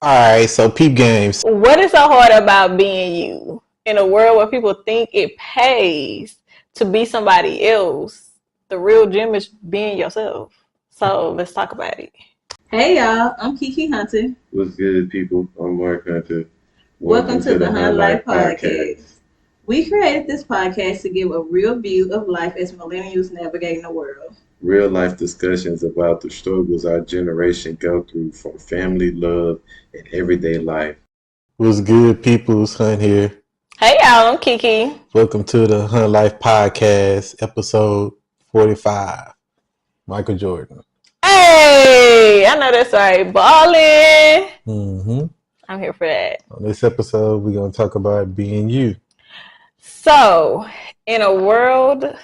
All right, so peep games. What is so hard about being you in a world where people think it pays to be somebody else? The real gem is being yourself. So let's talk about it. Hey y'all, I'm Kiki Hunter. What's good, people? I'm Mark Hunter. Welcome to the Hunt Life Podcast. We created this podcast to give a real view of life as millennials navigating the world. Real life discussions about the struggles our generation go through from family, love, and everyday life. What's good, people? It's Hunt here. Hey y'all, I'm Kiki. Welcome to the Hunt Life Podcast, episode 45. Michael Jordan. Hey, I know that's right. Ballin'. Mm-hmm. I'm here for that. On this episode, we're going to talk about being you. So, in a world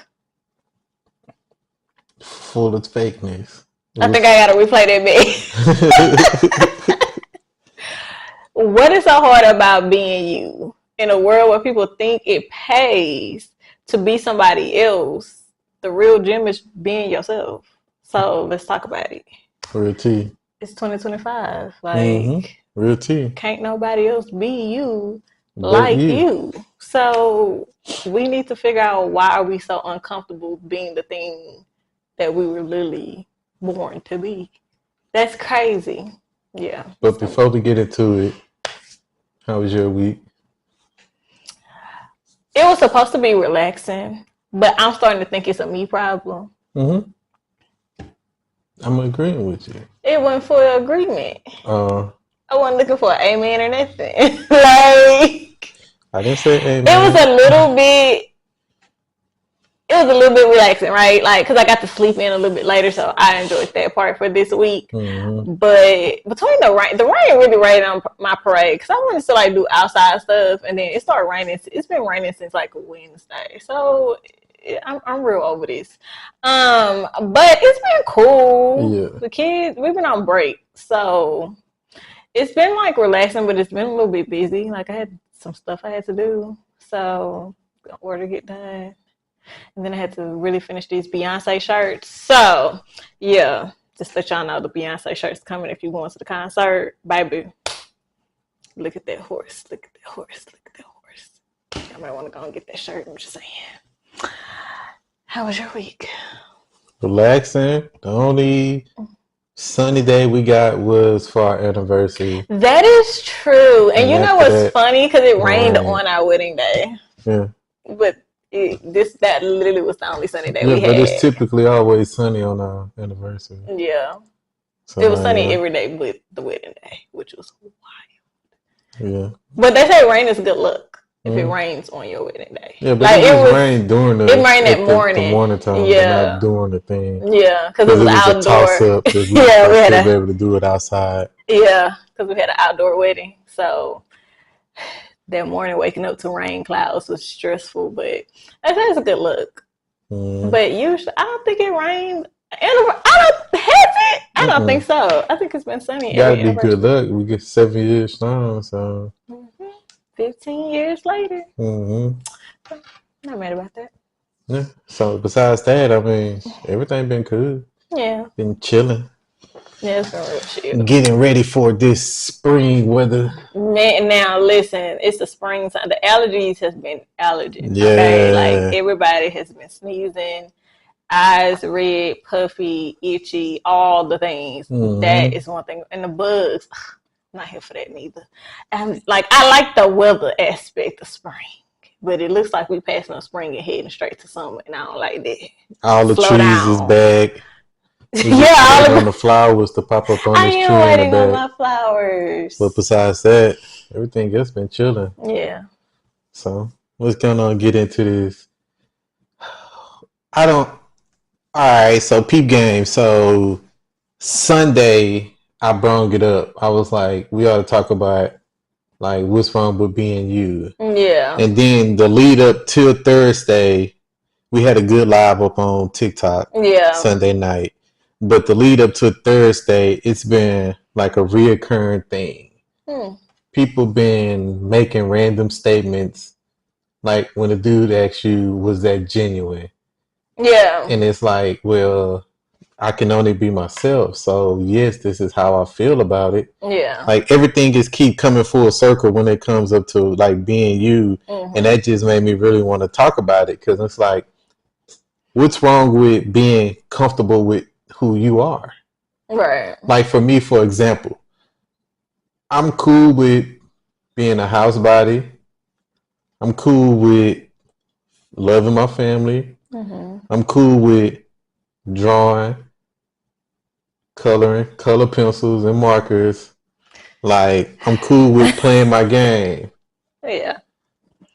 full of fakeness. I think I got to replay that bit. What is so hard about being you in a world where people think it pays to be somebody else? The real gem is being yourself. So let's talk about it. Real T. It's 2025. Like, Real T. Can't nobody else be you like you. So we need to figure out, why are we so uncomfortable being the thing that we were literally born to be? That's crazy. Yeah. But before we get into it, how was your week? It was supposed to be relaxing, but I'm starting to think it's a me problem. Mm-hmm. I'm agreeing with you. It went for agreement. I wasn't looking for an amen or nothing. Like, I didn't say amen. It was a little bit relaxing, right? Like, because I got to sleep in a little bit later, so I enjoyed that part for this week. Mm-hmm. But between the rain really rained on my parade, because I wanted to like do outside stuff, and then it started raining. It's been raining since like Wednesday, so I'm real over this. But it's been cool. Yeah. The kids, we've been on break, so it's been like relaxing, but it's been a little bit busy. Like, I had some stuff I had to do, so got work to get done. And then I had to really finish these Beyonce shirts. So, yeah, just let y'all know the Beyonce shirt's coming if you're going to the concert. Baby, look at that horse. Look at that horse. Look at that horse. Y'all might want to go and get that shirt. I'm just saying. How was your week? Relaxing. The only sunny day we got was for our anniversary. That is true. And you know what's funny? Because it rained on our wedding day. Yeah. But that literally was the only sunny day we had. Yeah, but it's typically always sunny on our anniversary. Yeah. So it was sunny every day but the wedding day, which was wild. Yeah. But they say rain is good luck if it rains on your wedding day. Yeah, but like, it was rain during it rained that morning. The morning time, yeah. Not during the thing. Yeah, because it was outdoor. A toss-up. Yeah, we had to be able to do it outside. Yeah, because we had an outdoor wedding. So that morning waking up to rain clouds was stressful, but that's a good look. But usually, I don't think it rained. I don't think so. I think it's been sunny. Gotta be good luck. We get 7 years strong, so 15 years later. Not mad about that. Yeah. So besides that, I mean, everything been cool. Yeah. Been chilling. Yeah, it's been real chill. Getting ready for this spring weather. Man, now listen, it's the spring time. The allergies has been allergies. Yeah. Okay? Like, everybody has been sneezing, eyes red, puffy, itchy, all the things. That is one thing. And the bugs, I'm not here for that neither. I like the weather aspect of spring, but it looks like we passing on spring and heading straight to summer, and I don't like that. All the trees is back. Yeah, all the flowers to pop up on this tree. I am waiting on my flowers. But besides that, everything else been chilling. Yeah. So let's go on get into this. All right, so peep game. So Sunday, I brung it up. I was like, we ought to talk about like what's wrong with being you. Yeah. And then the lead up till Thursday, we had a good live up on TikTok. Yeah. Sunday night. But the lead up to Thursday, it's been like a reoccurring thing. People been making random statements, like when a dude asks you, was that genuine? Yeah. And it's like, well, I can only be myself. So yes, this is how I feel about it. Yeah. Like everything just keep coming full circle when it comes up to like being you, and that just made me really want to talk about it because it's like, what's wrong with being comfortable with who you are? Right. Like for me, for example, I'm cool with being a house body. I'm cool with loving my family. I'm cool with drawing, coloring, color pencils and markers. Like I'm cool with playing my game. Yeah.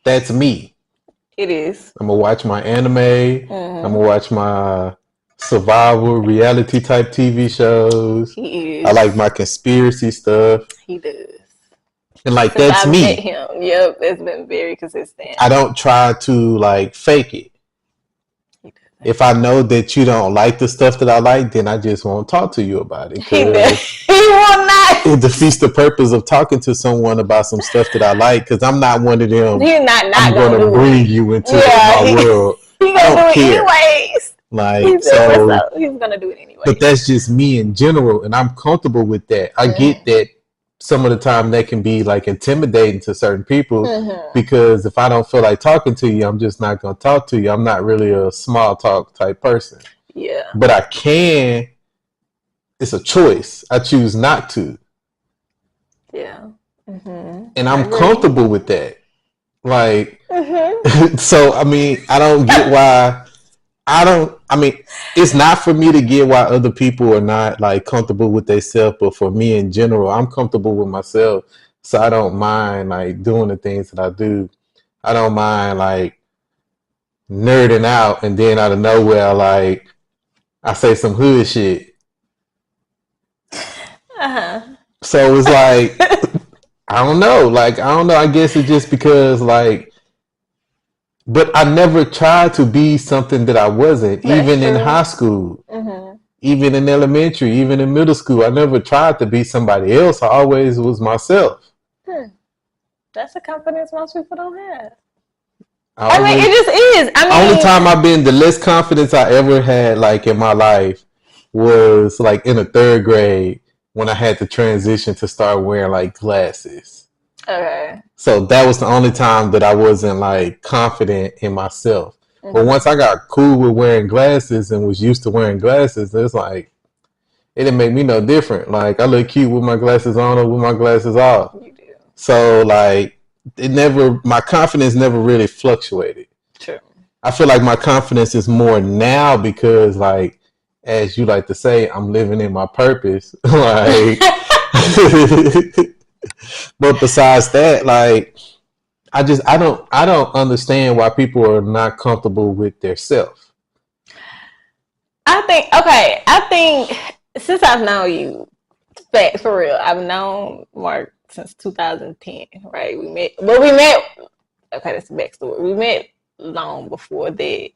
That's me. It is. I'm gonna watch my anime. I'm gonna watch my survival reality type TV shows. He is. I like my conspiracy stuff. He does. And like Since that's I've me. met him, yep, it's been very consistent. I don't try to like fake it. If I know that you don't like the stuff that I like, then I just won't talk to you about it. He will not. It defeats the purpose of talking to someone about some stuff that I like because I'm not one of them. He's not I'm going to bring you into my world. He's gonna do it anyways. Like he's gonna do it anyway. But that's just me in general, and I'm comfortable with that. I get that some of the time that can be like intimidating to certain people because if I don't feel like talking to you, I'm just not going to talk to you. I'm not really a small talk type person. Yeah. But I can. It's a choice. I choose not to. Yeah. And I'm comfortable with that. Like, so, I mean, I don't get why. It's not for me to get why other people are not like comfortable with themselves, but for me in general, I'm comfortable with myself. So I don't mind like doing the things that I do. I don't mind like nerding out and then out of nowhere, like I say some hood shit. So it's like, I don't know. I guess it's just because like, but I never tried to be something that I wasn't, even in high school, even in elementary, even in middle school. I never tried to be somebody else. I always was myself. That's a confidence most people don't have. It just is. Only time the less confidence I ever had like in my life was like in the 3rd grade when I had to transition to start wearing like glasses. Okay. So that was the only time that I wasn't like confident in myself. But once I got cool with wearing glasses and was used to wearing glasses, it's like it didn't make me no different. Like I look cute with my glasses on or with my glasses off. You do. So like my confidence never really fluctuated. True. I feel like my confidence is more now because like as you like to say, I'm living in my purpose. Like but besides that, like I don't understand why people are not comfortable with their self. I think since I've known you, for real, I've known Mark since 2010, right? We met, okay, that's the backstory. We met long before that.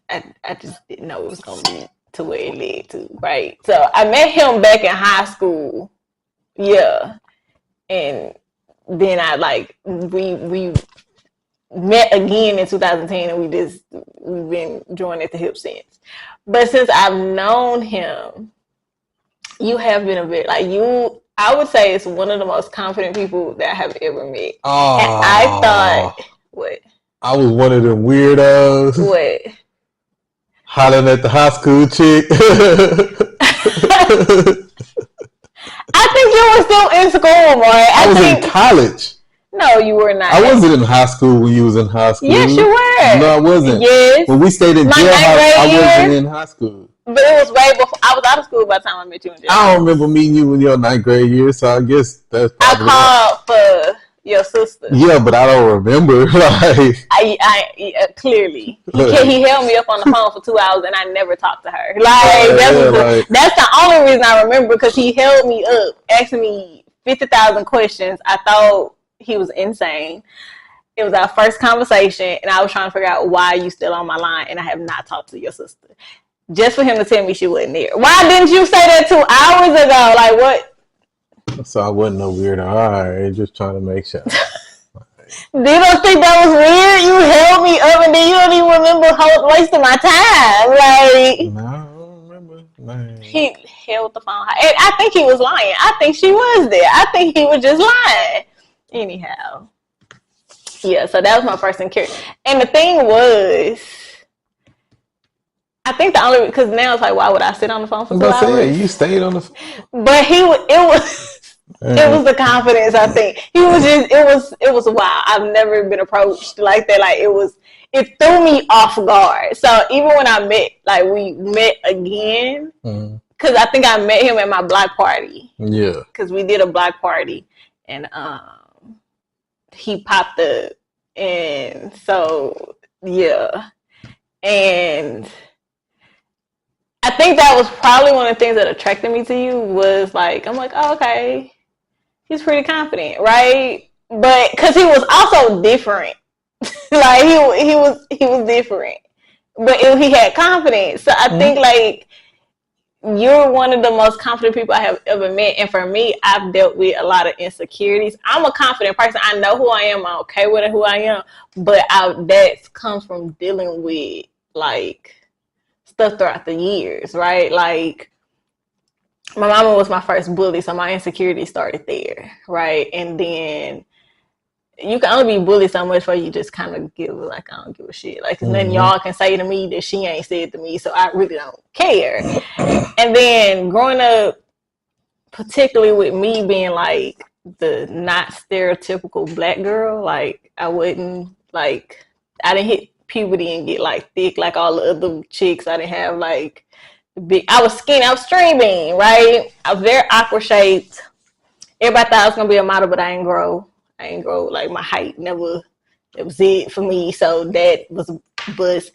I just didn't know it was going to be to where it led to, right? So I met him back in high school, yeah. And then we met again in 2010 and we've been joined at the hip since. But since I've known him, you have been I would say it's one of the most confident people that I have ever met. Oh, and I thought, what? I was one of them weirdos. What? Hollering at the high school chick. I think you were still in school, Mark. I was in college. No, you were not. I wasn't in high school when you was in high school. Yes, you were. No, I wasn't. Yes. When we stayed in jailhouse, I wasn't in high school. But it was way before. I was out of school by the time I met you in jail. I don't remember meeting you in your 9th grade year, so I guess that's probably I called for your sister. Yeah, but I don't remember. Like, I clearly he held me up on the phone for 2 hours and I never talked to her. That's the only reason I remember, because he held me up, asking me 50,000 questions. I thought he was insane. It was our first conversation, and I was trying to figure out why you still on my line, and I have not talked to your sister. Just for him to tell me she wasn't there. Why didn't you say that 2 hours ago? Like, what? So I wasn't no weirdo. All right, just trying to make sure. You don't think that was weird? You held me up, and then you don't even remember how wasting my time. Like, No, I don't remember. man. He held the phone high. And I think he was lying. I think she was there. I think he was just lying. Anyhow. Yeah, so that was my first encounter. And the thing was, I think the only, because now it's like, why would I sit on the phone for 2 But say, hours? you stayed on the phone. But it was the confidence, I think. It was wild. I've never been approached like that. Like it threw me off guard. So even when we met again, because I think I met him at my block party. Yeah. Because we did a block party and he popped up. And so, yeah. And I think that was probably one of the things that attracted me to you was like, I'm like, oh, okay. He's pretty confident, right? But because he was also different. Like he was different. But he had confidence. So I think like you're one of the most confident people I have ever met. And for me, I've dealt with a lot of insecurities. I'm a confident person. I know who I am. I'm okay with who I am. But that comes from dealing with like stuff throughout the years, right? Like my mama was my first bully, so my insecurity started there, right? And then you can only be bullied so much before you just kind of give like, I don't give a shit. Like there's nothing y'all can say to me that she ain't said to me, so I really don't care. And then growing up, particularly with me being like the not stereotypical black girl, like I didn't hit puberty and get like thick like all the other chicks. I didn't have like I was skinny, I was string bean, right? I was very awkward shaped. Everybody thought I was gonna be a model, but I ain't grow. Like my height never, it was it for me. So that was a bust.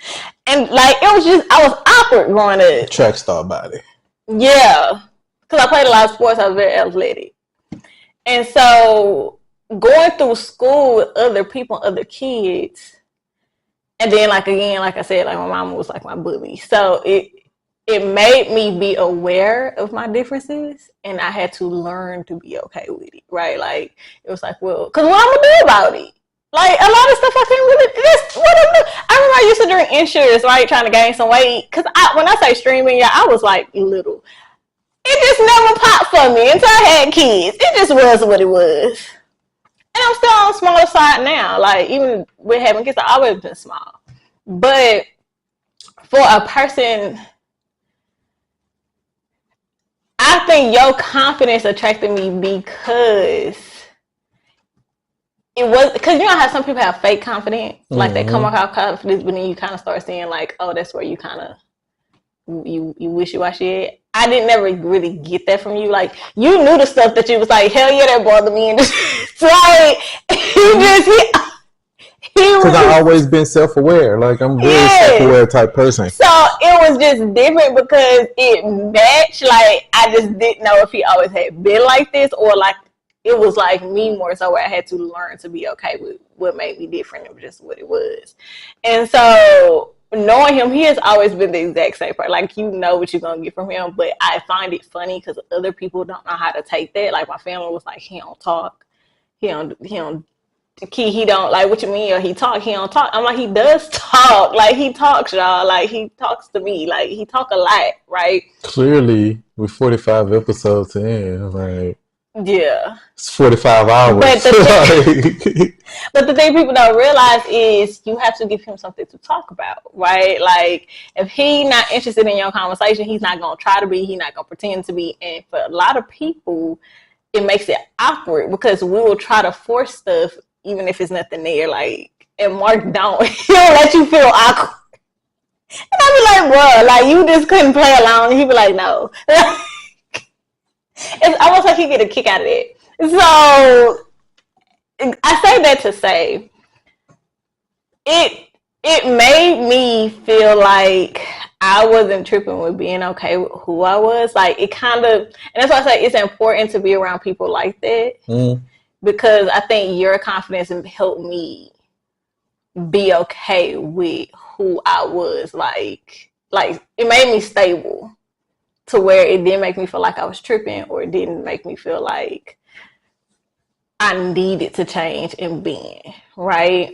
And like it was just, I was awkward growing up. Track star body. Yeah. Because I played a lot of sports, I was very athletic. And so going through school with other people, other kids, and then like again, like I said, like my mama was like my bully. So it made me be aware of my differences, and I had to learn to be okay with it, right? Like it was like, well, because what I'm gonna do about it? Like a lot of stuff I can't really. I remember I used to drink insurance, right, trying to gain some weight. Because when I say streaming, yeah, I was like little. It just never popped for me until I had kids. It just was what it was. And I'm still on the smaller side now. Like even with having kids, I've always been small. But for a person, I think your confidence attracted me because it was, because you know how some people have fake confidence, like they come off confidence, but then you kind of start seeing like, oh, that's where you kind of you wishy-washy. I didn't never really get that from you. Like you knew the stuff that you was like, hell yeah, that bothered me, and just like Because I've always been self-aware. Like I'm a very self-aware type person. So it was just different because it matched. Like I just didn't know if he always had been like this or like it was like me more so where I had to learn to be okay with what made me different. It was just what it was. And so knowing him, he has always been the exact same person. Like you know what you're gonna get from him. But I find it funny because other people don't know how to take that. Like my family was like, he don't talk. He don't like, what you mean? Or he don't talk. I'm like, he does talk. Like he talks, y'all. Like he talks to me. Like he talk a lot, right? Clearly, with 45 episodes in, like yeah, it's 45 hours. But the thing people don't realize is you have to give him something to talk about, right? Like if he's not interested in your conversation, he's not gonna try to be. He's not gonna pretend to be. And for a lot of people, it makes it awkward because we will try to force stuff even if it's nothing there. Like, and Mark don't. He'll let you feel awkward. And I'll be like, bro, like you just couldn't play along. He'd be like, no. It's almost like he get a kick out of it. So I say that to say it made me feel like I wasn't tripping with being okay with who I was. Like it kind of, and that's why I say it's important to be around people like that because I think your confidence helped me be okay with who I was. Like it made me stable to where it didn't make me feel like I was tripping or it didn't make me feel like I needed to change and being, right?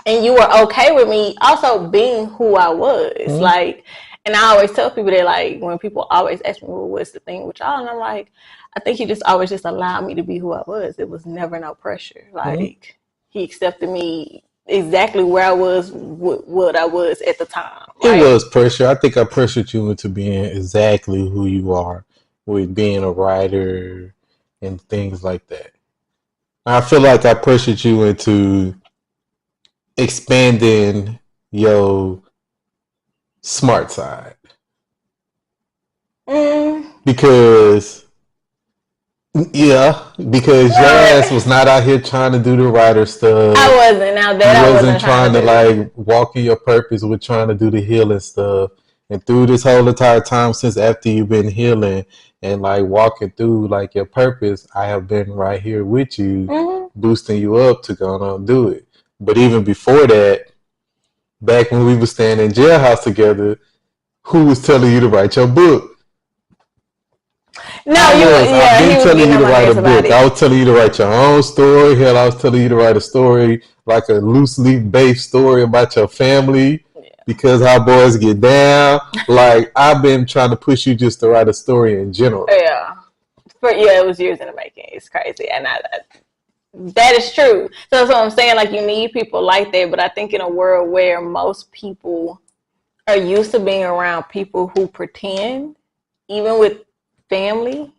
And you were okay with me also being who I was. Like, And I always tell people that, like, when people always ask me, well, what's the thing with y'all? And I'm like, I think he just always just allowed me to be who I was. It was never no pressure. Like, he accepted me exactly where I was, what I was at the time. Right? It was pressure. I think I pressured you into being exactly who you are with being a writer and things like that. I feel like I pressured you into expanding your smart side. Because your ass was not out here trying to do the writer stuff. I wasn't. Now that you I wasn't trying to like walk in your purpose with trying to do the healing stuff. And through this whole entire time since after you've been healing and like walking through like your purpose, I have been right here with you, boosting you up to go on and do it. But even before that, back when we were staying in jailhouse together, who was telling you to write your book? No, I've been telling you to write a book. I was telling you to write your own story. Hell, I was telling you to write a story, like a loosely based story about your family, because how boys get down. Like, I've been trying to push you just to write a story in general. Yeah. It was years in the making. It's crazy. And that is true. So that's what I'm saying. Like, you need people like that. But I think in a world where most people are used to being around people who pretend, even with family,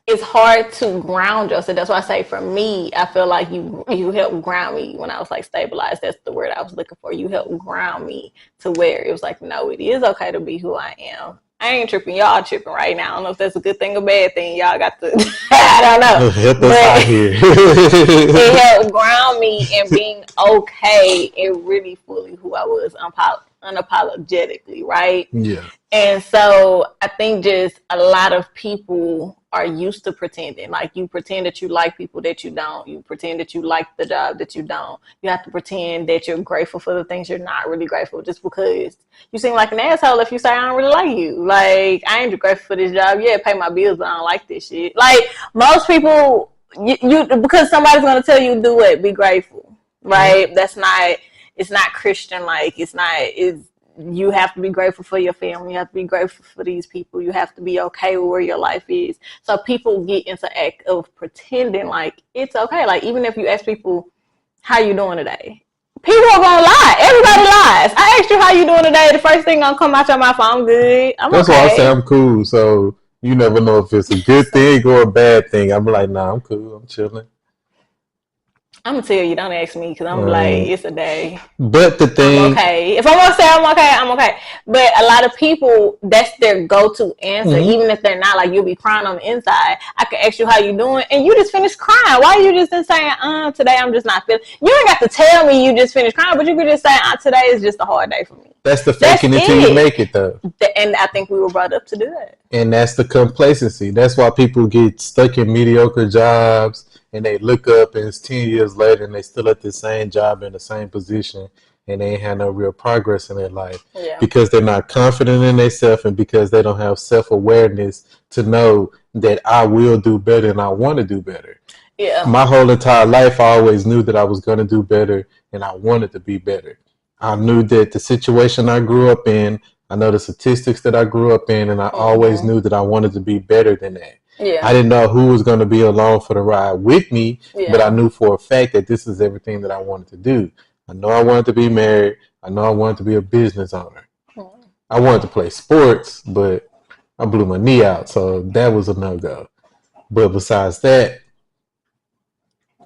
it's hard to ground yourself. That's why I say, for me, I feel like you helped ground me when I was like stabilized. That's the word I was looking for. You helped ground me to where it was like, no, it is okay to be who I am. I ain't tripping. Y'all tripping right now. I don't know if that's a good thing or bad thing. Y'all got to, I don't know. Help us out here. It helped ground me in being okay and really fully who I was unapologetically, right? Yeah. And so I think just a lot of people are used to pretending. Like, you pretend that you like people that you don't. You pretend that you like the job that you don't. You have to pretend that you're grateful for the things you're not really grateful, just because you seem like an asshole if you say, I don't really like you. Like, I ain't grateful for this job. Yeah, pay my bills, but I don't like this shit. Like, most people, you because somebody's going to tell you do it, be grateful, right? It's not Christian. Like, you have to be grateful for your family. You have to be grateful for these people. You have to be okay with where your life is. So people get into act of pretending like it's okay. Like, even if you ask people, how you doing today? People are going to lie. Everybody lies. I asked you how you doing today. The first thing going to come out your mouth, I'm good. That's okay. why I say I'm cool. So you never know if it's a good thing or a bad thing. I'm like, nah, I'm cool. I'm chilling. I'm gonna tell you, don't ask me, because I'm like, it's a day. But the thing, I'm okay. If I'm gonna say I'm okay, I'm okay. But a lot of people, that's their go-to answer, even if they're not. Like, you'll be crying on the inside. I can ask you how you doing, and you just finished crying. Why you just saying, today I'm just not feeling? You ain't got to tell me you just finished crying, but you could just say, today is just a hard day for me. That's the faking it till you make it, though. And I think we were brought up to do that. And that's the complacency. That's why people get stuck in mediocre jobs, and they look up and it's 10 years later and they still at the same job in the same position, and they ain't had no real progress in their life because they're not confident in themselves, and because they don't have self-awareness to know that I will do better and I want to do better. Yeah. My whole entire life, I always knew that I was going to do better and I wanted to be better. I knew that the situation I grew up in, I know the statistics that I grew up in, and I always knew that I wanted to be better than that. Yeah. I didn't know who was going to be along for the ride with me, but I knew for a fact that this is everything that I wanted to do. I know I wanted to be married. I know I wanted to be a business owner. I wanted to play sports, but I blew my knee out, so that was a no-go. But besides that,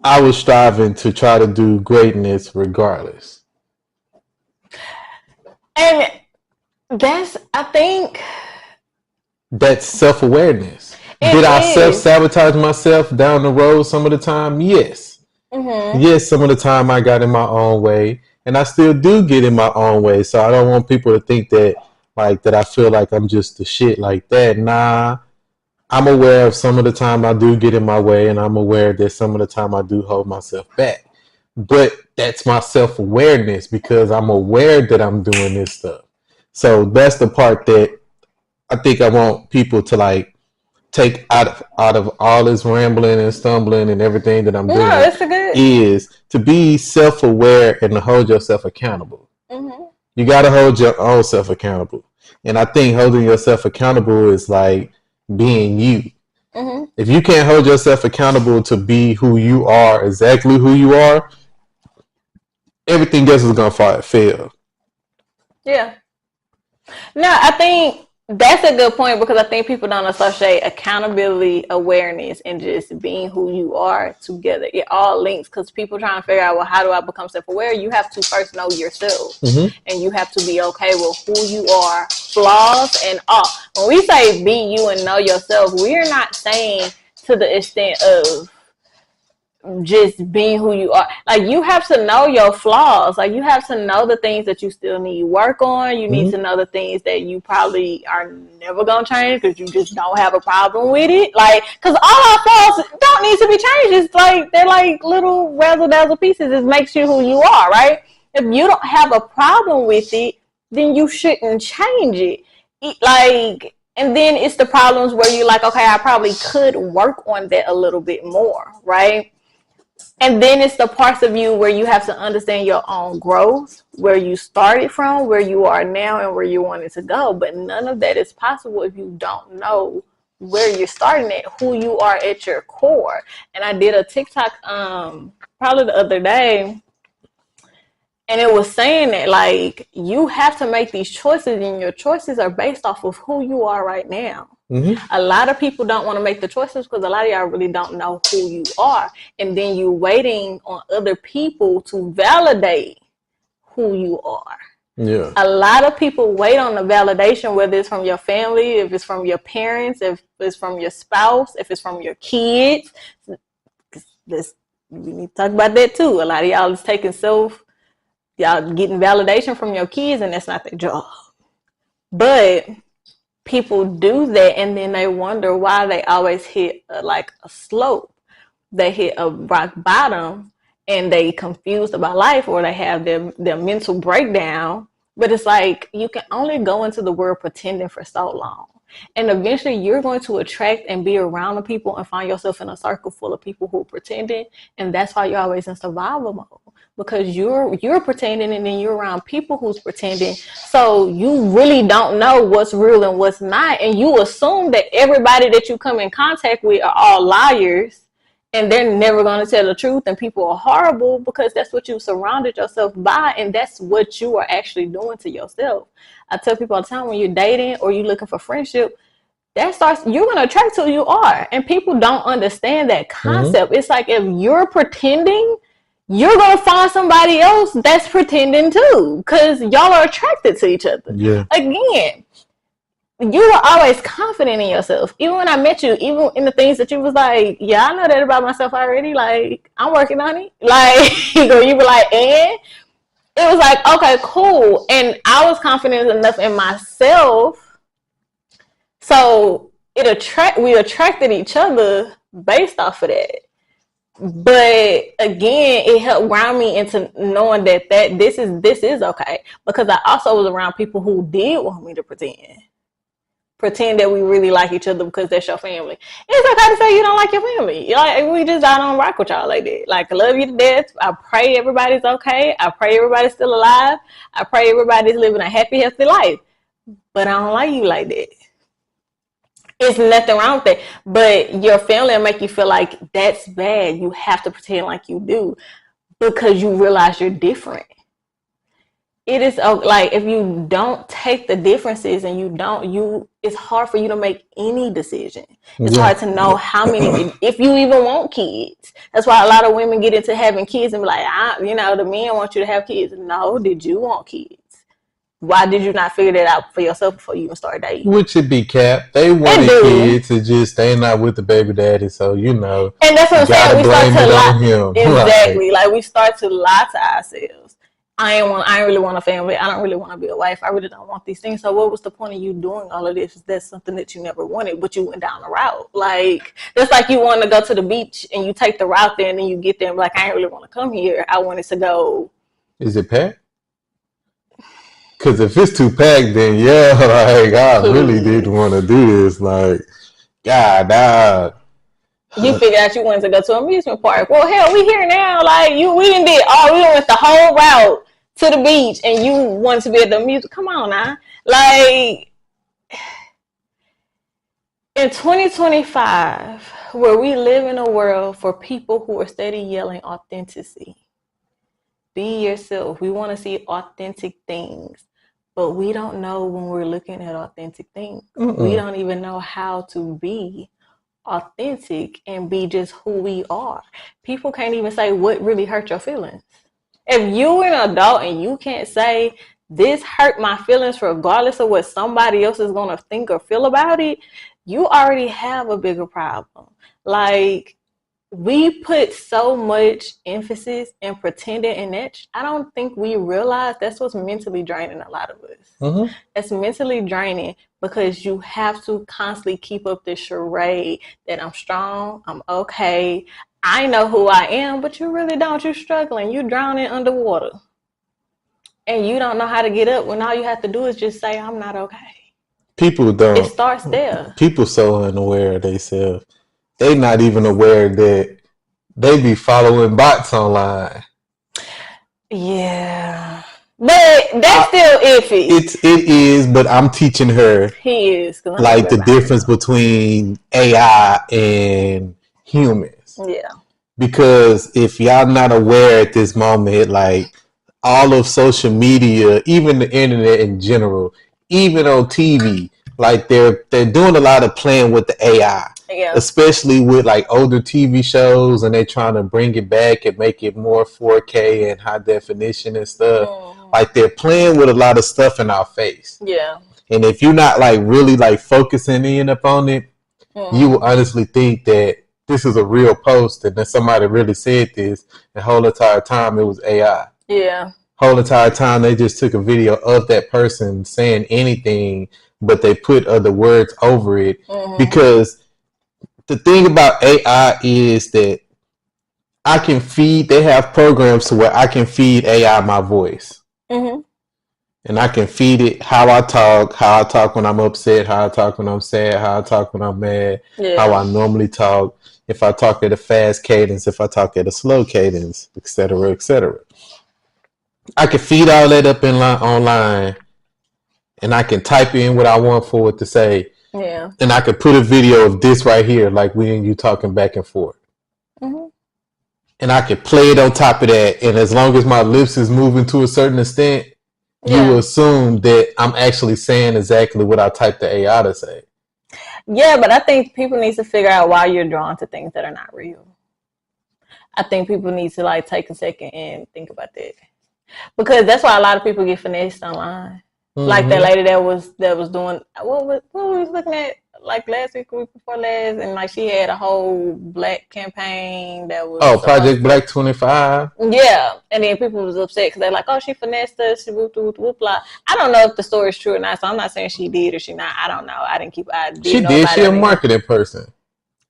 I was striving to try to do greatness regardless. And I think that's self-awareness. Did I self-sabotage myself down the road some of the time? Yes. Yes, some of the time I got in my own way, and I still do get in my own way. So I don't want people to think that that I feel like I'm just the shit like that. Nah, I'm aware of some of the time I do get in my way, and I'm aware that some of the time I do hold myself back. But that's my self-awareness, because I'm aware that I'm doing this stuff. So that's the part that I think I want people to take out of all this rambling and stumbling and everything that I'm doing, is to be self-aware and to hold yourself accountable. You got to hold your own self accountable. And I think holding yourself accountable is like being you. Mm-hmm. If you can't hold yourself accountable to be who you are, exactly who you are, everything else is going to fail. Yeah. No, I think that's a good point because I think people don't associate accountability, awareness, and just being who you are together. It all links because people trying to figure out, well, how do I become self-aware? You have to first know yourself, and you have to be okay with who you are, flaws and all. When we say be you and know yourself, we're not saying to the extent of just being who you are. Like, you have to know your flaws. Like, you have to know the things that you still need work on. You need to know the things that you probably are never gonna change because you just don't have a problem with it. Like, because all our flaws don't need to be changed. It's like they're like little razzle dazzle pieces. It makes you who you are, right? If you don't have a problem with it, then you shouldn't change it. Like, and then it's the problems where you're like, okay, I probably could work on that a little bit more, right? And then it's the parts of you where you have to understand your own growth, where you started from, where you are now, and where you wanted to go. But none of that is possible if you don't know where you're starting at, who you are at your core. And I did a TikTok probably the other day, and it was saying that, like, you have to make these choices, and your choices are based off of who you are right now. A lot of people don't want to make the choices because a lot of y'all really don't know who you are. And then you're waiting on other people to validate who you are. Yeah. A lot of people wait on the validation, whether it's from your family, if it's from your parents, if it's from your spouse, if it's from your kids. We need to talk about that too. A lot of y'all is taking y'all getting validation from your kids, and that's not their job. But people do that, and then they wonder why they always hit a slope. They hit a rock bottom, and they confused about life, or they have their mental breakdown. But it's like, you can only go into the world pretending for so long, and eventually you're going to attract and be around the people and find yourself in a circle full of people who are pretending. And that's why you're always in survival mode, because you're pretending, and then you're around people who's pretending. So you really don't know what's real and what's not, and you assume that everybody that you come in contact with are all liars, and they're never going to tell the truth, and people are horrible, because that's what you surrounded yourself by, and that's what you are actually doing to yourself. I tell people all the time, when you're dating or you're looking for friendship, you're going to attract who you are, and people don't understand that concept. It's like, if you're pretending, you're going to find somebody else that's pretending too, because y'all are attracted to each other. Yeah. Again, you were always confident in yourself. Even when I met you, even in the things that you was like, yeah, I know that about myself already. Like, I'm working on it. Like, you were like, and it was like, okay, cool. And I was confident enough in myself. So we attracted each other based off of that. But again, it helped ground me into knowing that this is okay, because I also was around people who did want me to pretend that we really like each other because that's your family. It's okay to say you don't like your family. Like, we just don't rock with y'all like that. Like, I love you to death. I pray everybody's okay. I pray everybody's still alive. I pray everybody's living a happy, healthy life. But I don't like you like that. It's nothing wrong with that. But your family will make you feel like that's bad. You have to pretend like you do, because you realize you're different. It is like, if you don't take the differences, and it's hard for you to make any decision. It's hard to know how many, if you even want kids. That's why a lot of women get into having kids and be like, the men want you to have kids. No, did you want kids? Why did you not figure that out for yourself before you even started dating? Which should be capped. They wanted kids, to just they not with the baby daddy, so And that's what I'm saying. We start to lie. Exactly. Like, we start to lie to ourselves. I ain't really want a family. I don't really want to be a wife. I really don't want these things. So what was the point of you doing all of this? That's something that you never wanted, but you went down the route. Like, that's like you want to go to the beach and you take the route there, and then you get there and be like, I ain't really want to come here. I wanted to go. Is it packed? Because if it's too packed, then I really didn't want to do this. Like, God. You figured out you wanted to go to an amusement park. Well, hell, we here now. Like, we went the whole route to the beach and you want to be at the music. Come on now. Like, in 2025, where we live in a world for people who are steady yelling authenticity, be yourself. We want to see authentic things, but we don't know when we're looking at authentic things. We don't even know how to be authentic and be just who we are. People can't even say what really hurt your feelings. If you're an adult and you can't say this hurt my feelings regardless of what somebody else is going to think or feel about it, you already have a bigger problem. Like, we put so much emphasis in pretending, and that I don't think we realize that's what's mentally draining a lot of us. It's mentally draining because you have to constantly keep up this charade that I'm strong, I'm okay, I know who I am, but you really don't. You're struggling, you're drowning underwater, and you don't know how to get up when all you have to do is just say, I'm not okay. People don't. It starts there. People so unaware of themselves. They not even aware that they be following bots online. Yeah. But that's still iffy. It is, but I'm teaching her He is. like the difference between AI and humans. Yeah. Because if y'all not aware at this moment, like all of social media, even the internet in general, even on TV, like they're doing a lot of playing with the AI. Yeah. Especially with like older TV shows, and they're trying to bring it back and make it more 4K and high definition and stuff. Like they're playing with a lot of stuff in our face. Yeah. And if you're not like really like focusing in upon it, you will honestly think that this is a real post and that somebody really said this. And whole entire time it was AI. Yeah. Whole entire time they just took a video of that person saying anything, but they put other words over it. Because the thing about AI is that I can feed, they have programs to where I can feed AI my voice. And I can feed it how I talk when I'm upset, how I talk when I'm sad, how I talk when I'm mad, how I normally talk, if I talk at a fast cadence, if I talk at a slow cadence, etc., etc. I can feed all that up online, and I can type in what I want for it to say. Yeah. And I could put a video of this right here, like we and you talking back and forth. And I could play it on top of that. And as long as my lips is moving to a certain extent, you will assume that I'm actually saying exactly what I typed the AI to say. Yeah, but I think people need to figure out why you're drawn to things that are not real. I think people need to like take a second and think about that. Because that's why a lot of people get finessed online. Like that lady that was doing what we was looking at like last week, week before last, and like she had a whole black campaign that was Project Black 25. Yeah, and then people was upset because they're like, oh, she finessed us, she whoop blah. I don't know if the story is true or not, so I'm not saying she did or she not. I don't know. I didn't keep. She did. She a marketing person.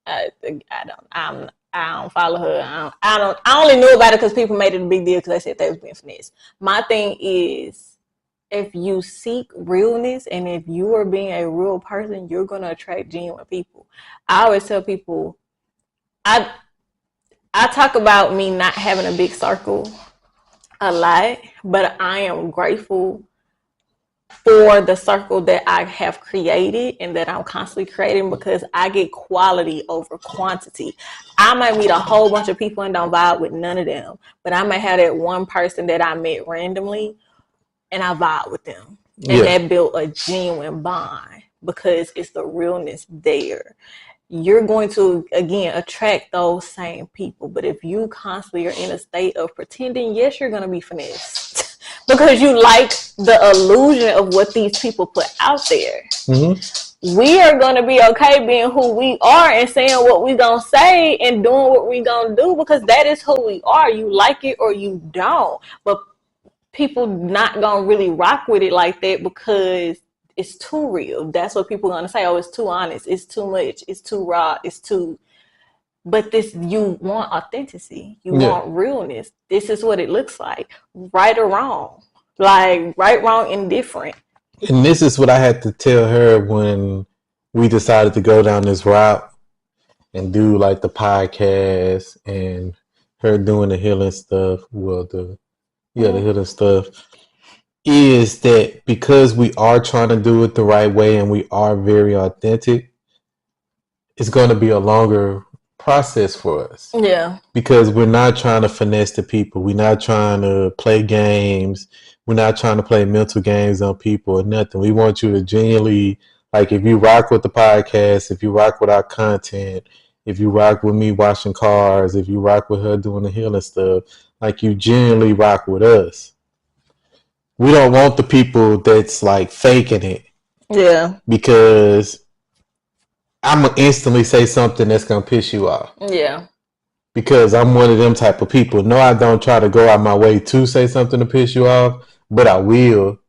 I don't follow her. I only knew about it because people made it a big deal because they said they was being finessed. My thing is, if you seek realness and if you are being a real person, you're going to attract genuine people. I always tell people, I talk about me not having a big circle a lot, but I am grateful for the circle that I have created and that I'm constantly creating because I get quality over quantity. I might meet a whole bunch of people and don't vibe with none of them, but I might have that one person that I met randomly and I vibe with them. And that built a genuine bond because it's the realness there. You're going to, again, attract those same people. But if you constantly are in a state of pretending, yes, you're going to be finessed because you like the illusion of what these people put out there. We are going to be okay being who we are and saying what we going to say and doing what we going to do because that is who we are. You like it or you don't. But people not gonna really rock with it like that because it's too real. That's what people are gonna say. Oh, it's too honest. It's too much. It's too raw. It's too. But this, you want authenticity. You want realness. This is what it looks like, right or wrong, like right, wrong, indifferent. And this is what I had to tell her when we decided to go down this route and do like the podcast and her doing the healing stuff. Well, the yeah, the hood and stuff, is that because we are trying to do it the right way and we are very authentic, it's going to be a longer process for us Yeah. because we're not trying to finesse the people. We're not trying to play games. We're not trying to play mental games on people or nothing. We want you to genuinely, like, if you rock with the podcast, if you rock with our content, if you rock with me washing cars, if you rock with her doing the healing stuff, like, you genuinely rock with us. We don't want the people that's like faking it Yeah. because I'm gonna instantly say something that's gonna piss you off Yeah. because I'm one of them type of people. No, I don't try to go out my way to say something to piss you off, but I will.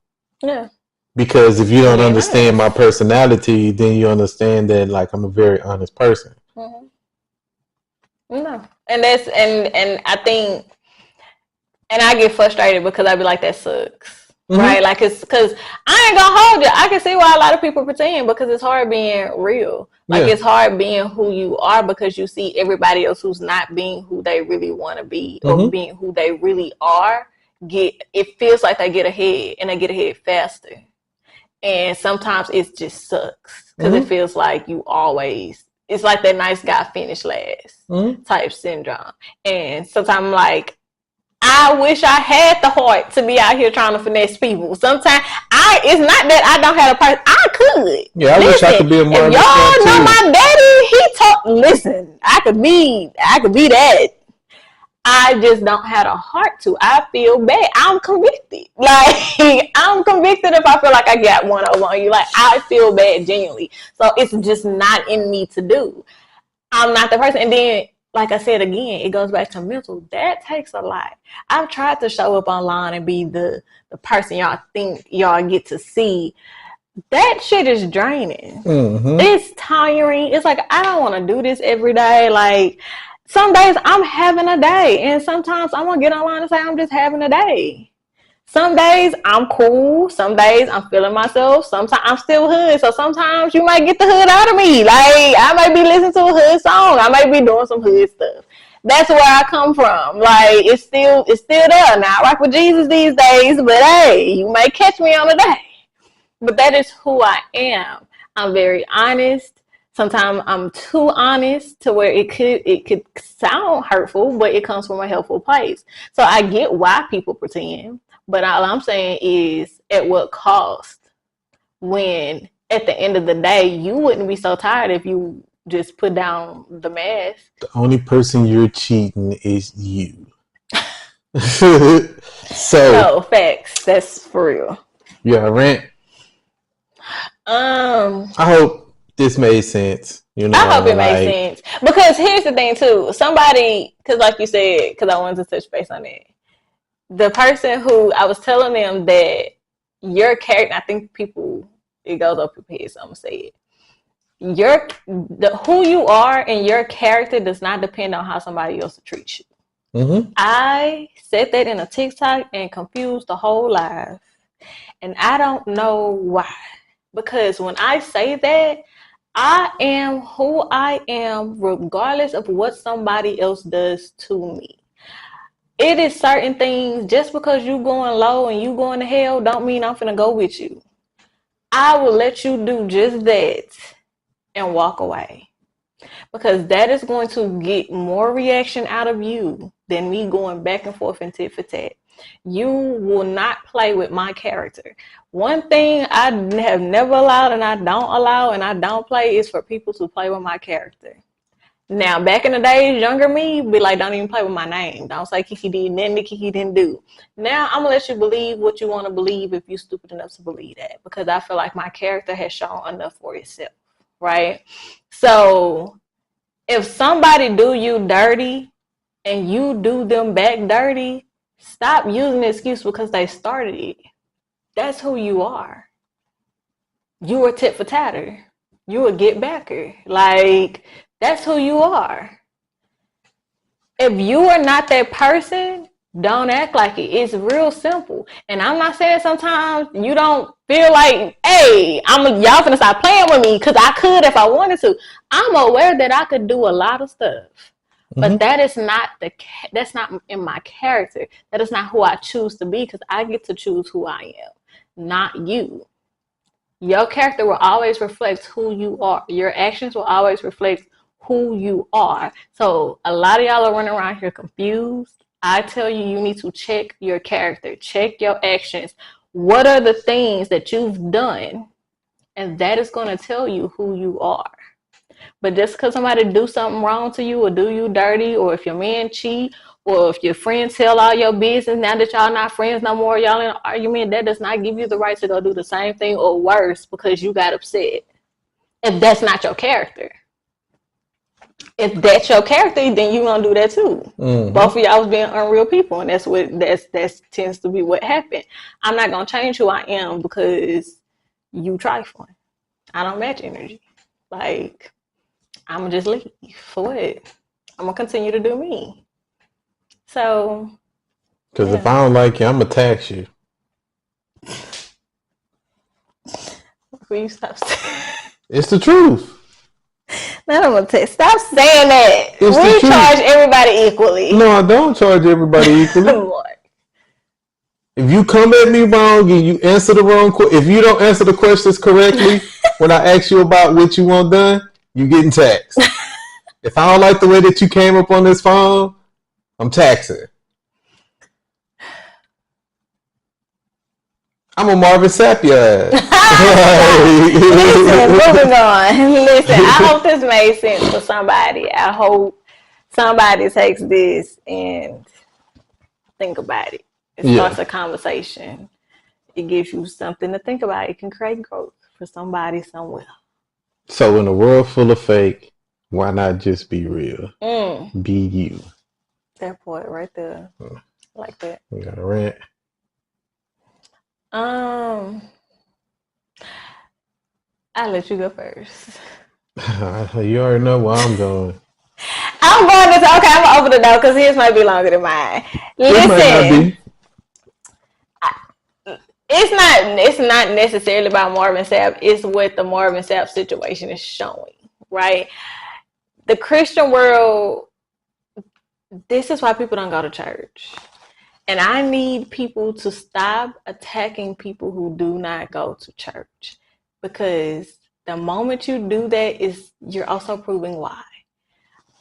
Yeah. Because if you don't Yeah, understand my nice. personality, then you understand that like I'm a very honest person. Mhm. No. And that's and I think and I get frustrated because I be like, that sucks. Right? Like, it's because I ain't gonna hold you. I can see why a lot of people pretend because it's hard being real. Like, Yeah. it's hard being who you are because you see everybody else who's not being who they really want to be or being who they really are. It feels like they get ahead and they get ahead faster. And sometimes it just sucks because it feels like it's like that nice guy finished last type syndrome. And sometimes I'm like, I wish I had the heart to be out here trying to finesse people. Sometimes it's not that I don't have a person. I could. Yeah, I wish I could be a more if y'all know my daddy, listen, I could be that. I just don't have a heart to. I feel bad. I'm convicted. Like, I'm convicted if I feel like I got one over on you. Like, I feel bad genuinely. So it's just not in me to do. I'm not the person. And then, like I said again, it goes back to mental. That takes a lot. I've tried to show up online and be the person y'all think y'all get to see. That shit is draining. It's tiring. It's like, I don't want to do this every day. Like, some days I'm having a day, and sometimes I'm gonna get online and say I'm just having a day. Some days I'm cool. Some days I'm feeling myself. Sometimes I'm still hood. So sometimes you might get the hood out of me. Like, I might be listening to a hood song. I might be doing some hood stuff. That's where I come from. Like, it's still there. Now, I rock with Jesus these days, but hey, you may catch me on a day. But that is who I am. I'm very honest. Sometimes I'm too honest to where it could sound hurtful, but it comes from a helpful place. So I get why people pretend, but all I'm saying is, at what cost? When at the end of the day, you wouldn't be so tired if you just put down the mask. The only person you're cheating is you. So No, facts. That's for real. yeah, rant. I hope this made sense. You know, I hope it makes sense. Because here's the thing too. Somebody, because like you said, because I wanted to touch base on it. The person who I was telling them that your character, I think people, it goes up your head, so I'm gonna say it. Who you are and your character does not depend on how somebody else treats you. I said that in a TikTok and confused the whole life. And I don't know why. Because when I say that, I am who I am regardless of what somebody else does to me. It is certain things, just because you going low and you going to hell don't mean I'm finna go with you. I will let you do just that and walk away. Because that is going to get more reaction out of you than me going back and forth and tit for tat. You will not play with my character. One thing I have never allowed and I don't allow and I don't play is for people to play with my character. Now, back in the days, younger me, be like, don't even play with my name. Don't say Kiki did nothing that Kiki didn't do. Now, I'm going to let you believe what you want to believe if you're stupid enough to believe that. Because I feel like my character has shown enough for itself, right? So, if somebody do you dirty and you do them back dirty, stop using the excuse because they started it. That's who you are. You are tit for tatter. You a get backer. Like, that's who you are. If you are not that person, don't act like it. It's real simple. And I'm not saying sometimes you don't feel like, hey, y'all finna stop playing with me because I could if I wanted to. I'm aware that I could do a lot of stuff. But that is not that's not in my character. That is not who I choose to be, because I get to choose who I am, not you. Your character will always reflect who you are. Your actions will always reflect who you are. So a lot of y'all are running around here confused. I tell you, you need to check your character, check your actions. What are the things that you've done? And that is going to tell you who you are. But just because somebody do something wrong to you, or do you dirty, or if your man cheat, or if your friends tell all your business, now that y'all not friends no more, y'all in an argument, that does not give you the right to go do the same thing or worse because you got upset. If that's not your character. If that's your character, then you're gonna do that too. Both of y'all was being unreal people, and that's tends to be what happened. I'm not gonna change who I am because you trifling. I don't match energy. Like, I'm gonna just leave for what? I'm gonna continue to do me. So, Because if I don't like you, I'm gonna tax you. will you stop saying? It's the truth. Not I'm gonna stop saying that. It's the We truth. charge everybody equally. No, I don't charge everybody equally. Lord. If you come at me wrong and you answer the wrong if you don't answer the questions correctly when I ask you about what you want done, you getting taxed. If I don't like the way that you came up on this phone, I'm taxing. I'm a Marvin Sapp your ass. Listen, moving on. Listen, I hope this made sense for somebody. I hope somebody takes this and think about it. It starts a conversation. It gives you something to think about. It can create growth for somebody somewhere. So in a world full of fake, why not just be real? Be you. That point right there. Like that. You got a rant? I'll let you go first. You already know where I'm going. I'm going to okay, I'm gonna open the door because his might be longer than mine. Listen, it's not necessarily about Marvin Sapp. It's what the Marvin Sapp situation is showing, right? The Christian world, this is why people don't go to church. And I need people to stop attacking people who do not go to church, because the moment you do that, you're also proving why.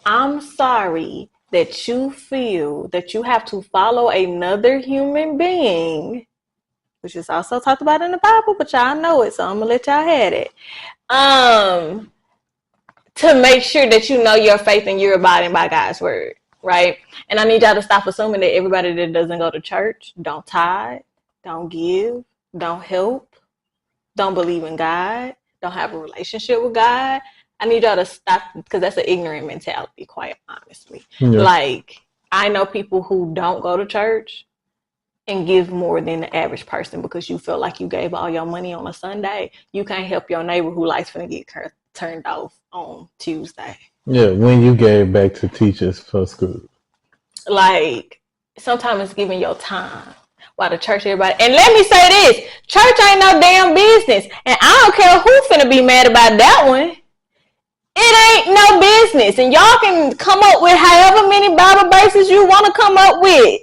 I'm sorry that you feel that you have to follow another human being, which is also talked about in the Bible, but y'all know it, so I'm gonna let y'all have it. To make sure that you know your faith and you're abiding by God's word, right? And I need y'all to stop assuming that everybody that doesn't go to church don't tithe, don't give, don't help, don't believe in God, don't have a relationship with God. I need y'all to stop, because that's an ignorant mentality, quite honestly. Yeah. Like, I know people who don't go to church and give more than the average person because you feel like you gave all your money on a Sunday. You can't help your neighbor who likes to get turned off on Tuesday. Yeah, when you gave back to teachers for school. Like, sometimes it's giving your time. While the church, everybody, and let me say this, church ain't no damn business. And I don't care who finna be mad about that one. It ain't no business. And y'all can come up with however many Bible verses you want to come up with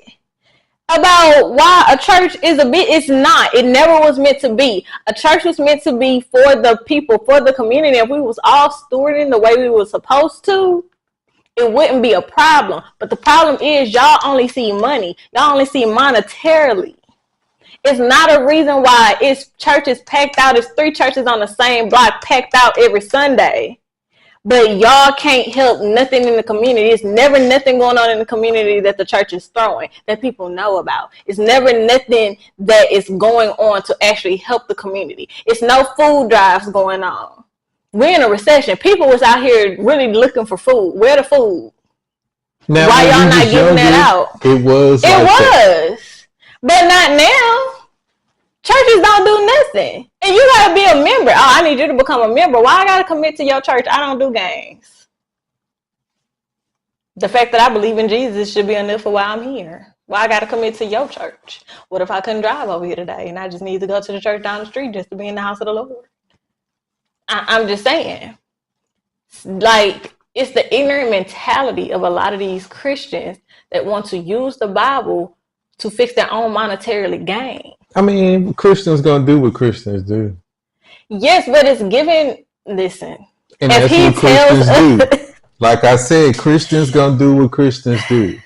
about why a church is a bit. It's not. It never was meant to be. A church was meant to be for the people, for the community. If we was all stewarding the way we were supposed to, it wouldn't be a problem. But the problem is y'all only see money. Y'all only see monetarily. It's not a reason why it's churches packed out. It's 3 churches on the same block packed out every Sunday. But y'all can't help nothing in the community. It's never nothing going on in the community that the church is throwing that people know about. It's never nothing that is going on to actually help the community. It's no food drives going on. We're in a recession. People was out here really looking for food. Where the food? Now, why when y'all you not was giving that younger, out? It was. It like that. was. But not now. Churches don't do nothing. And you gotta be a member. Oh, I need you to become a member. Why I gotta commit to your church? I don't do games. The fact that I believe in Jesus should be enough for why I'm here. Why I gotta commit to your church? What if I couldn't drive over here today and I just need to go to the church down the street just to be in the house of the Lord? I'm just saying. Like, it's the ignorant mentality of a lot of these Christians that want to use the Bible to fix their own monetarily gain. I mean, Christians gonna do what Christians do, Yes, but it's given. Listen, and if that's he what tells Christians do. us, Like I said, Christians gonna do what Christians do.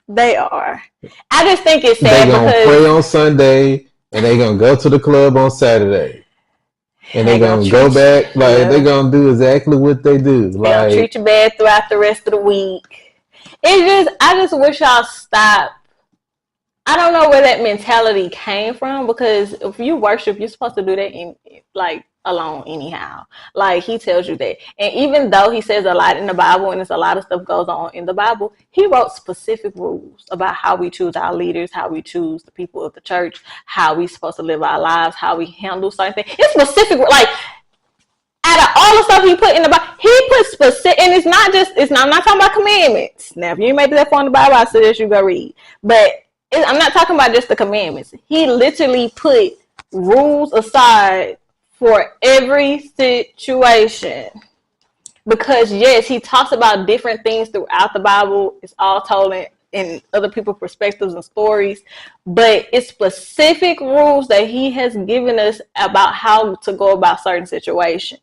they are. I just think it's They sad gonna because pray on Sunday, and they gonna go to the club on Saturday, and they gonna go treat back. Like yeah, they gonna do exactly what they do. they gonna treat Like you bad throughout the rest of the week. I just wish y'all stop. I don't know where that mentality came from, because if you worship, you're supposed to do that in like alone anyhow. Like he tells you that. And even though he says a lot in the Bible and there's a lot of stuff goes on in the Bible, he wrote specific rules about how we choose our leaders, how we choose the people of the church, how we supposed to live our lives, how we handle certain things. It's specific, like out of all the stuff he put in the Bible, he put specific, and it's not just, I'm not talking about commandments. Now, if you made that far in the Bible, I suggest you go read. But I'm not talking about just the commandments. He literally put rules aside for every situation. Because, yes, he talks about different things throughout the Bible. It's all told in other people's perspectives and stories. But it's specific rules that he has given us about how to go about certain situations.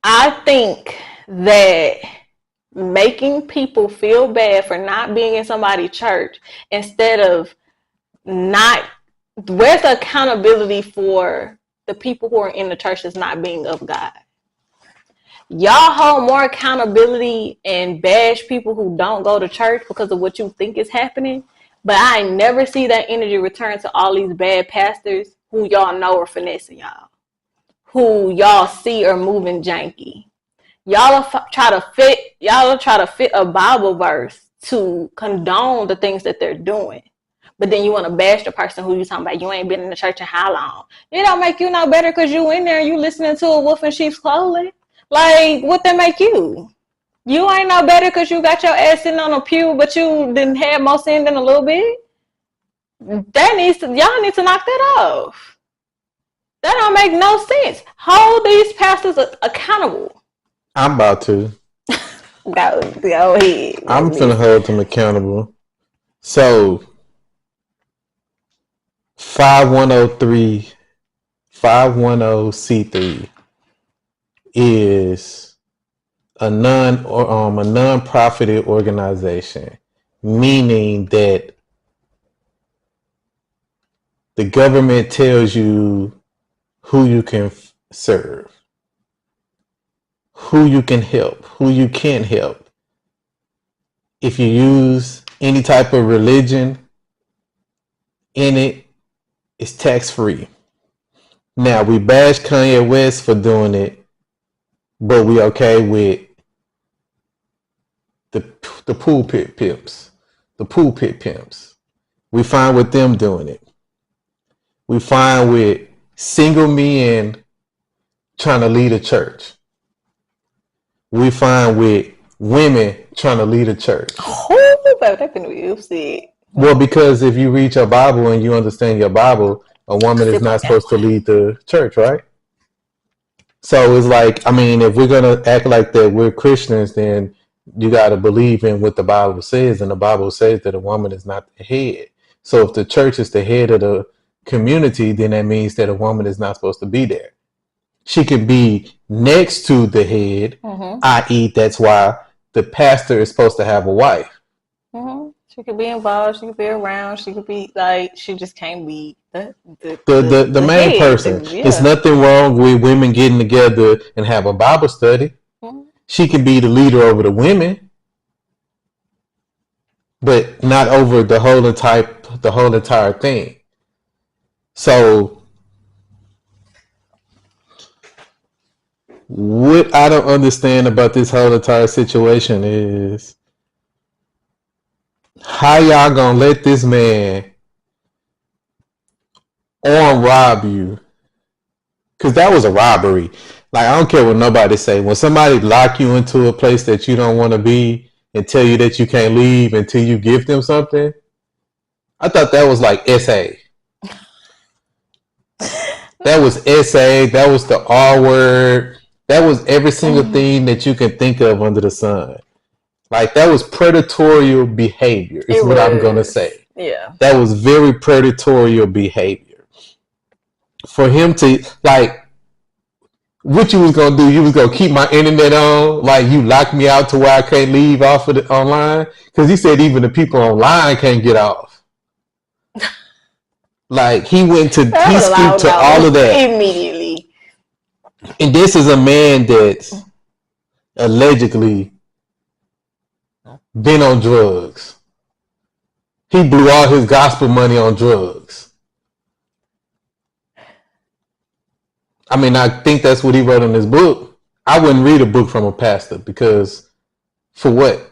I think that making people feel bad for not being in somebody's church, instead of not, where's the accountability for the people who are in the church that's not being of God? Y'all hold more accountability and bash people who don't go to church because of what you think is happening. But I never see that energy return to all these bad pastors who y'all know are finessing y'all, who y'all see are moving janky. Y'all try to fit a Bible verse to condone the things that they're doing. But then you want to bash the person who you talking about. You ain't been in the church in how long? It don't make you no better because you in there and you listening to a wolf in sheep's clothing. Like, what that make you? You ain't no better because you got your ass sitting on a pew, but you didn't have more sin than a little bit. Y'all need to knock that off. That don't make no sense. Hold these pastors accountable. I'm about to. Go ahead. I'm finna hold them accountable. So 510C3 is a non-profited organization, meaning that the government tells you who you can serve, who you can help, who you can't help. If you use any type of religion in it, it's tax-free. Now, we bash Kanye West for doing it, but we okay with the pulpit pimps, the pulpit pimps. We fine with them doing it. We fine with single men trying to lead a church. We fine with women trying to lead a church. Oh, that's gonna be upset. Well, because if you read your Bible and you understand your Bible, a woman is not supposed to lead the church, right? So it's like, I mean, if we're going to act like that we're Christians, then you got to believe in what the Bible says. And the Bible says that a woman is not the head. So if the church is the head of the community, then that means that a woman is not supposed to be there. She could be next to the head, i.e. that's why the pastor is supposed to have a wife. She could be involved. She could be around. She could be like, she just can't be the main head. person. Yeah. There's nothing wrong with women getting together and have a Bible study. She can be the leader over the women, but not over the whole entire thing. So what I don't understand about this whole entire situation is how y'all gonna let this man arm rob you? Because that was a robbery. Like, I don't care what nobody say. When somebody lock you into a place that you don't want to be and tell you that you can't leave until you give them something, I thought that was like SA. That was SA. That was the R word. That was every single thing that you can think of under the sun. Like, that was predatory behavior, is what I'm going to say. Yeah. That was very predatory behavior. For him to, like, what you was going to do, you was going to keep my internet on? Like, you locked me out to where I can't leave off of the online? Because he said even the people online can't get off. Like, he went to, he stooped to all of that. Immediately. And this is a man that's allegedly been on drugs. He blew all his gospel money on drugs. I mean, I think that's what he wrote in his book. I wouldn't read a book from a pastor because, for what?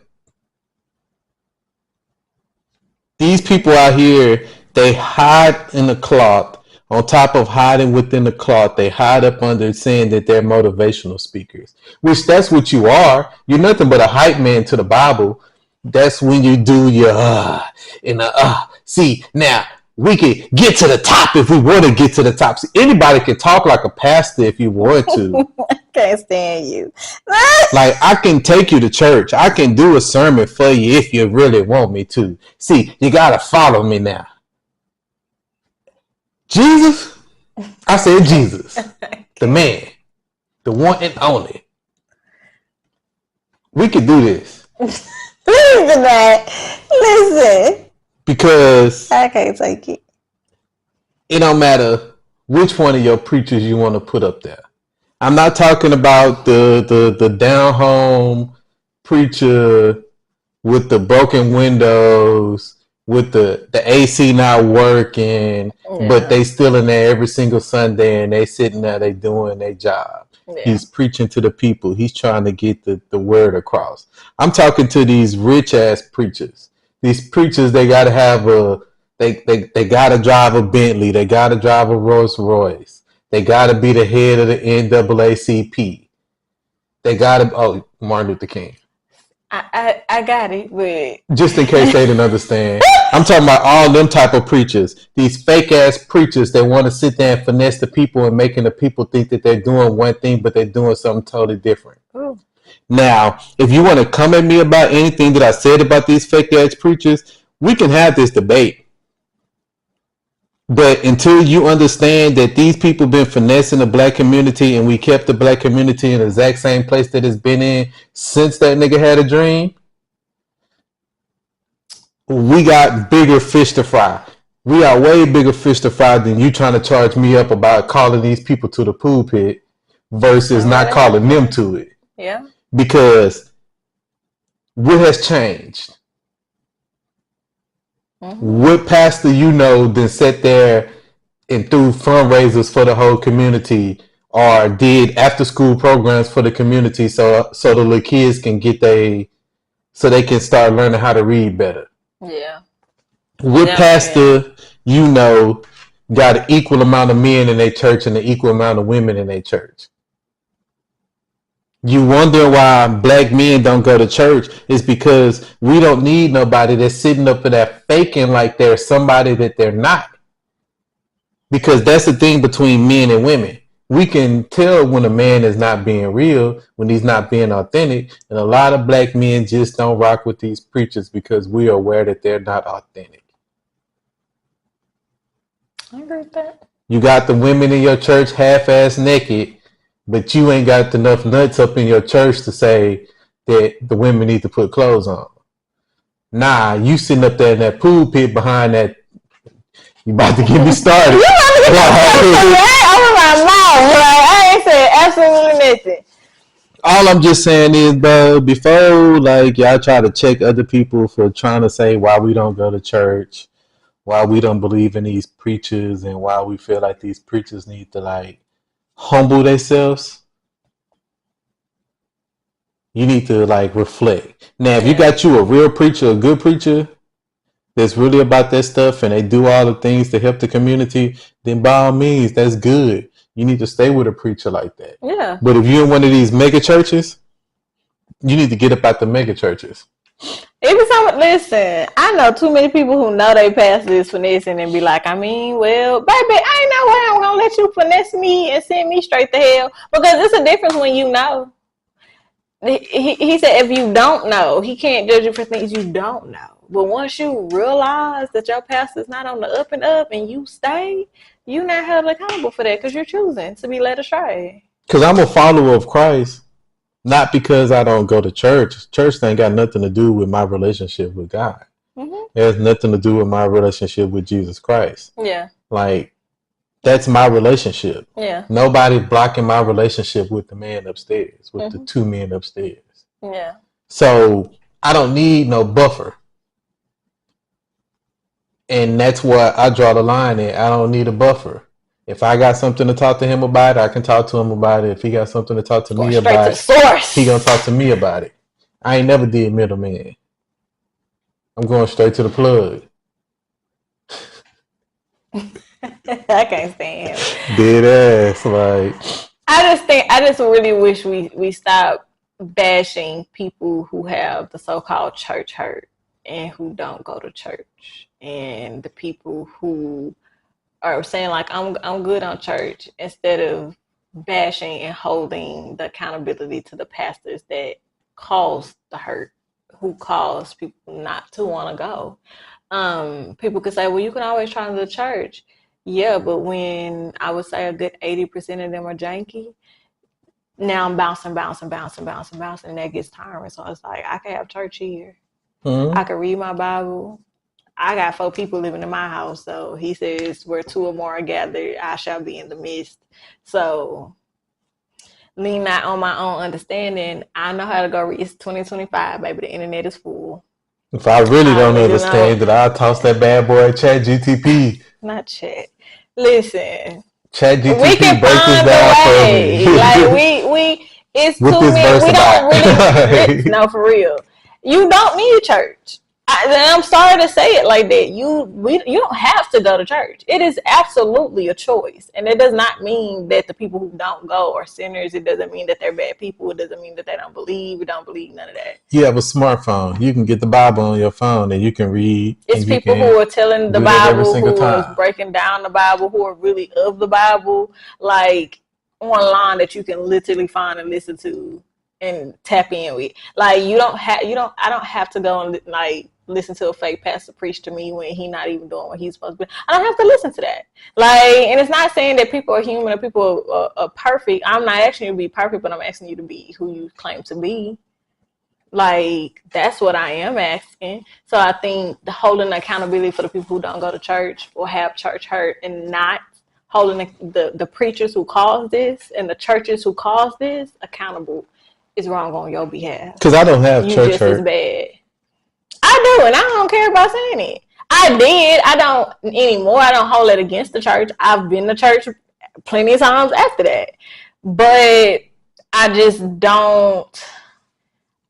These people out here, they hide in the cloth. On top of hiding within the cloth, they hide up under saying that they're motivational speakers, which that's what you are. You're nothing but a hype man to the Bible. That's when you do your See, now we can get to the top if we want to get to the top. See, anybody can talk like a pastor if you want to. I can't stand you. Like, I can take you to church. I can do a sermon for you if you really want me to. See, you got to follow me now. Jesus? I said Jesus. The man. The one and only. We could do this. Listen to that. Listen. Because I can't take it. it don't matter which one of your preachers you want to put up there. I'm not talking about the down home preacher with the broken windows, with the AC not working, but they still in there every single Sunday and they sitting there, they doing their job. Yeah. He's preaching to the people. He's trying to get the word across. I'm talking to these rich ass preachers. These preachers, they gotta have they gotta drive a Bentley. They gotta drive a Rolls Royce. They gotta be the head of the NAACP. They gotta Martin Luther King. I got it, but just in case they didn't understand, I'm talking about all them type of preachers. These fake ass preachers that want to sit there and finesse the people and making the people think that they're doing one thing, but they're doing something totally different. Ooh. Now, if you want to come at me about anything that I said about these fake ass preachers, we can have this debate. But until you understand that these people been finessing the black community and we kept the black community in the exact same place that it's been in since that nigga had a dream, we got bigger fish to fry. We got way bigger fish to fry than you trying to charge me up about calling these people to the pulpit versus not calling them to it. Yeah. Because what has changed? Mm-hmm. What pastor you know then sat there and threw fundraisers for the whole community or did after school programs for the community so the little kids can so they can start learning how to read better? Yeah. What pastor you know got an equal amount of men in their church and an equal amount of women in their church? You wonder why black men don't go to church is because we don't need nobody that's sitting up in there faking like they're somebody that they're not. Because that's the thing between men and women. We can tell when a man is not being real, when he's not being authentic. And a lot of black men just don't rock with these preachers because we are aware that they're not authentic. I agree with that. You got the women in your church half-ass naked, but you ain't got enough nuts up in your church to say that the women need to put clothes on. Nah, you sitting up there in that pool pit behind that. You about to get me started. You I ain't said absolutely nothing. All I'm just saying is, bro, before like y'all try to check other people for trying to say why we don't go to church, why we don't believe in these preachers, and why we feel like these preachers need to like humble themselves, you need to like reflect. Now, if you got you a real preacher, a good preacher that's really about that stuff and they do all the things to help the community, then by all means, that's good. You need to stay with a preacher like that. Yeah. But if you're in one of these mega churches, you need to get up out the mega churches. Listen, I know too many people who know they pastor is finessing and be like, I mean, well, baby, I ain't no way I'm gonna let you finesse me and send me straight to hell, because it's a difference when you know. He said if you don't know, he can't judge you for things you don't know. But once you realize that your pastor's not on the up and up and you stay, you're not held accountable for that because you're choosing to be led astray. Because I'm a follower of Christ, not because I don't go to church. Church ain't got nothing to do with my relationship with God. Mm-hmm. It has nothing to do with my relationship with Jesus Christ. Yeah. Like, that's my relationship. Yeah. Nobody blocking my relationship with the man upstairs, with the Mhm. two men upstairs. Yeah. So I don't need no buffer. And that's where I draw the line at. I don't need a buffer. If I got something to talk to him about it, I can talk to him about it. If he got something to talk to Going me straight about to the it, source. he gonna talk to me about it. I ain't never did middleman. I'm going straight to the plug. I can't stand him. Dead ass. Like, I just really wish we stop bashing people who have the so-called church hurt and who don't go to church, and the people who are saying like I'm good on church, instead of bashing and holding the accountability to the pastors that cause the hurt, who cause people not to want to go. People could say, well, you can always try to the church. Yeah, but when I would say a good 80% of them are janky, now I'm bouncing, and that gets tiring. So it's like, I can have church here. I can read my Bible. I got 4 people living in my house. So he says, where 2 or more are gathered, I shall be in the midst. So lean not on my own understanding. I know how to go read. It's 2025, baby. The internet is full. if I really don't understand it, I'll toss that bad boy at Chat GTP. Not chat. Listen. Chat GTP We can break this find down a for way. me. Like it's With too this many. verse We don't about. really no, for real. You don't need church. I'm sorry to say it like that. You don't have to go to church. It is absolutely a choice, and it does not mean that the people who don't go are sinners. It doesn't mean that they're bad people. It doesn't mean that they don't believe. We don't believe none of that. You have a smartphone. You can get the Bible on your phone and you can read. It's and you people can who are telling the do that every Bible, single who are time. breaking down the Bible, who are really of the Bible, like online, that you can literally find and listen to and tap in with. Like I don't have to go and like listen to a fake pastor preach to me when he's not even doing what he's supposed to be. I don't have to listen to that. Like, and it's not saying that people are human or people are perfect. I'm not asking you to be perfect, but I'm asking you to be who you claim to be. Like, that's what I am asking. So I think the holding accountability for the people who don't go to church or have church hurt, and not holding the preachers who caused this and the churches who caused this accountable is wrong on your behalf. Because I don't have You church just as hurt. bad. I do, and I don't care about saying it. I did. I don't anymore. I don't hold it against the church. I've been to church plenty of times after that. But I just don't.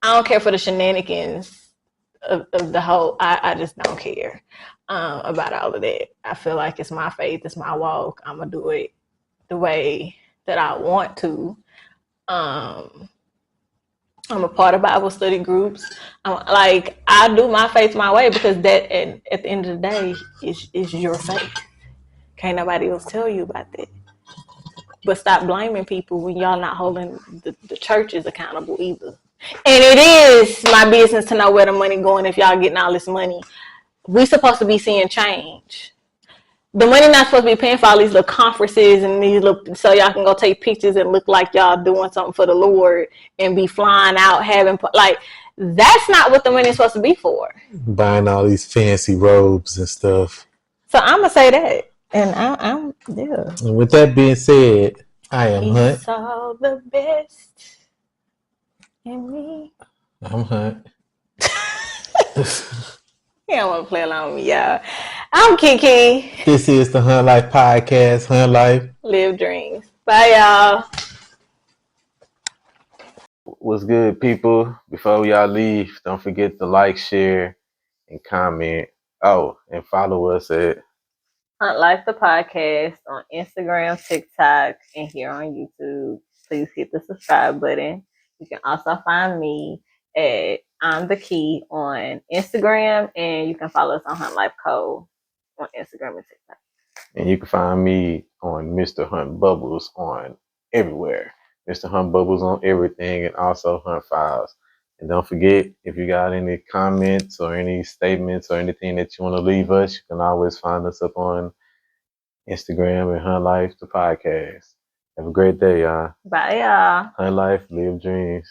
I don't care for the shenanigans of the whole. I just don't care about all of that. I feel like it's my faith, it's my walk. I'm gonna do it the way that I want to. I'm a part of Bible study groups. I do my faith my way, because that at the end of the day is your faith. Can't nobody else tell you about that. But stop blaming people when y'all not holding the churches accountable either. And it is my business to know where the money going if y'all getting all this money. We supposed to be seeing change. The money not supposed to be paying for all these little conferences and these little, so y'all can go take pictures and look like y'all doing something for the Lord and be flying out having, like, that's not what the money is supposed to be for. Buying all these fancy robes and stuff. So I'm gonna say that. And I'm yeah. And with that being said, I am He Hunt. saw the best in me. I'm Hunt. He don't want to play along with me, y'all. I'm Kiki. This is the Hunt Life Podcast. Hunt Life. Live dreams. Bye, y'all. What's good, people? Before y'all leave, don't forget to like, share, and comment. Oh, and follow us at Hunt Life the Podcast on Instagram, TikTok, and here on YouTube. Please hit the subscribe button. You can also find me at I'm the Key on Instagram, and you can follow us on Hunt Life Co. on Instagram and TikTok. And you can find me on Mr. Hunt Bubbles on everywhere. Mr. Hunt Bubbles on everything, and also Hunt Files. And don't forget, if you got any comments or any statements or anything that you want to leave us, you can always find us up on Instagram and Hunt Life, the podcast. Have a great day, y'all. Bye, y'all. Hunt Life, live dreams.